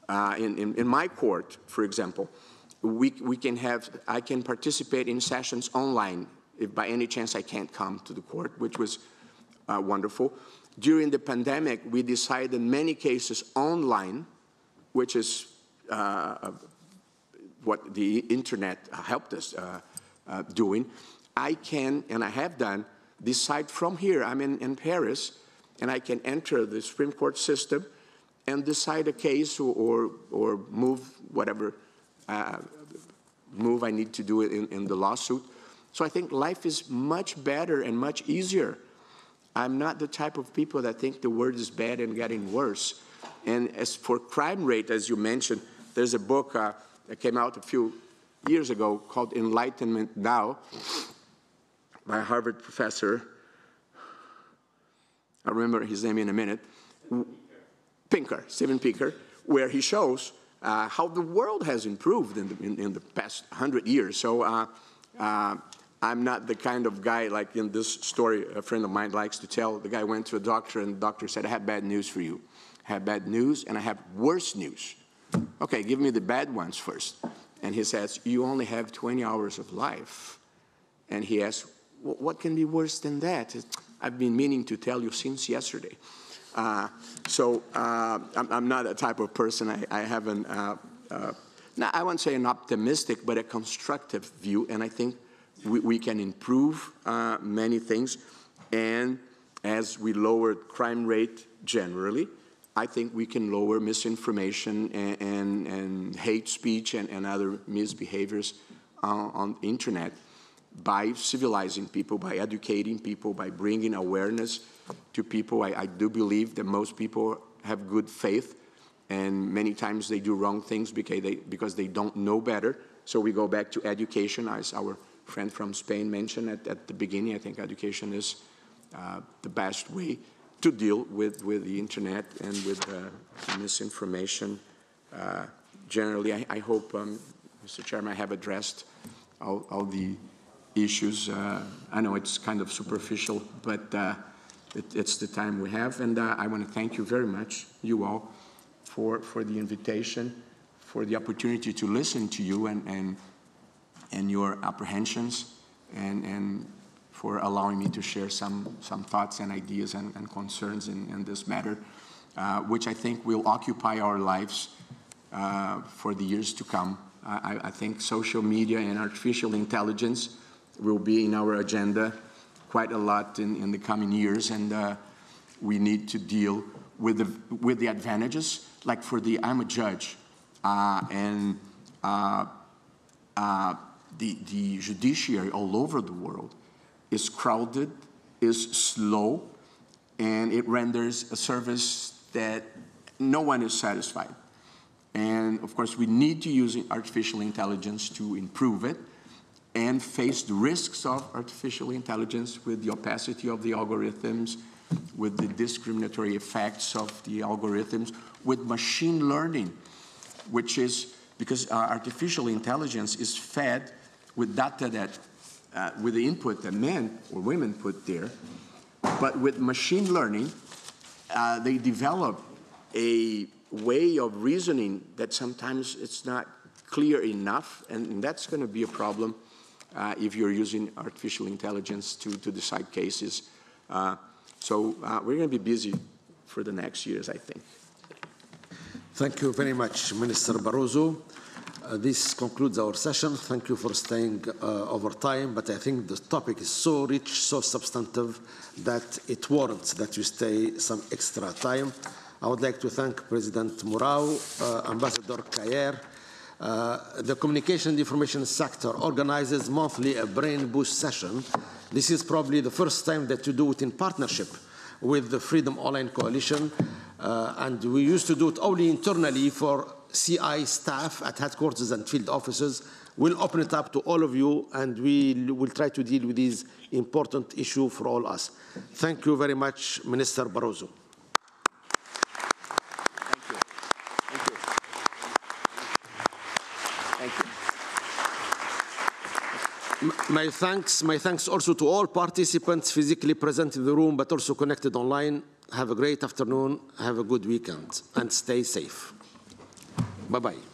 In my court, for example, I can participate in sessions online if by any chance I can't come to the court, which was wonderful. During the pandemic, we decided in many cases online, which is what the internet helped us doing. I can, and I have done, decide from here. I'm in Paris, and I can enter the Supreme Court system and decide a case or move whatever move I need to do in the lawsuit. So I think life is much better and much easier. I'm not the type of people that think the world is bad and getting worse. And as for crime rate, as you mentioned, there's a book that came out a few years ago called Enlightenment Now by a Harvard professor. I'll remember his name in a minute. Pinker, Steven Pinker, where he shows how the world has improved in the past 100 years. So I'm not the kind of guy like in this story a friend of mine likes to tell. The guy went to a doctor, and the doctor said, I have bad news for you. I have bad news, and I have worse news. Okay, give me the bad ones first. And he says, you only have 20 hours of life. And he asks, well, what can be worse than that? I've been meaning to tell you since yesterday. So I'm not that type of person. I have I won't say an optimistic, but a constructive view. And I think we can improve many things. And as we lower crime rate generally, I think we can lower misinformation and hate speech and other misbehaviors on the internet by civilizing people, by educating people, by bringing awareness to people. I do believe that most people have good faith, and many times they do wrong things because they don't know better. So we go back to education, as our friend from Spain mentioned at the beginning. I think education is the best way to deal with the internet and with misinformation. Generally, I hope, Mr. Chairman, I have addressed all the issues. I know it's kind of superficial, but it's the time we have. And I want to thank you very much, you all, for the invitation, for the opportunity to listen to you and your apprehensions, and for allowing me to share some thoughts and ideas and concerns in this matter, which I think will occupy our lives for the years to come. I think social media and artificial intelligence will be in our agenda quite a lot in the coming years, and we need to deal with the advantages. Like I'm a judge, and the judiciary all over the world is crowded, is slow, and it renders a service that no one is satisfied. And of course, we need to use artificial intelligence to improve it and face the risks of artificial intelligence with the opacity of the algorithms, with the discriminatory effects of the algorithms, with machine learning, which is because artificial intelligence is fed with data that with the input that men or women put there. But with machine learning, they develop a way of reasoning that sometimes it's not clear enough, and that's going to be a problem if you're using artificial intelligence to decide cases. So we're going to be busy for the next years, I think. Thank you very much, Minister Barroso. This concludes our session. Thank you for staying over time, but I think the topic is so rich, so substantive, that it warrants that you stay some extra time. I would like to thank President Mourao, Ambassador Kayer. The communication and information sector organizes monthly a brain boost session. This is probably the first time that you do it in partnership with the Freedom Online Coalition, and we used to do it only internally for CI staff at headquarters and field offices. We'll open it up to all of you, and we will try to deal with these important issues for all us. Thank you very much, Minister Barroso. My thanks also to all participants physically present in the room, but also connected online. Have a great afternoon, have a good weekend, and stay safe. Bye-bye.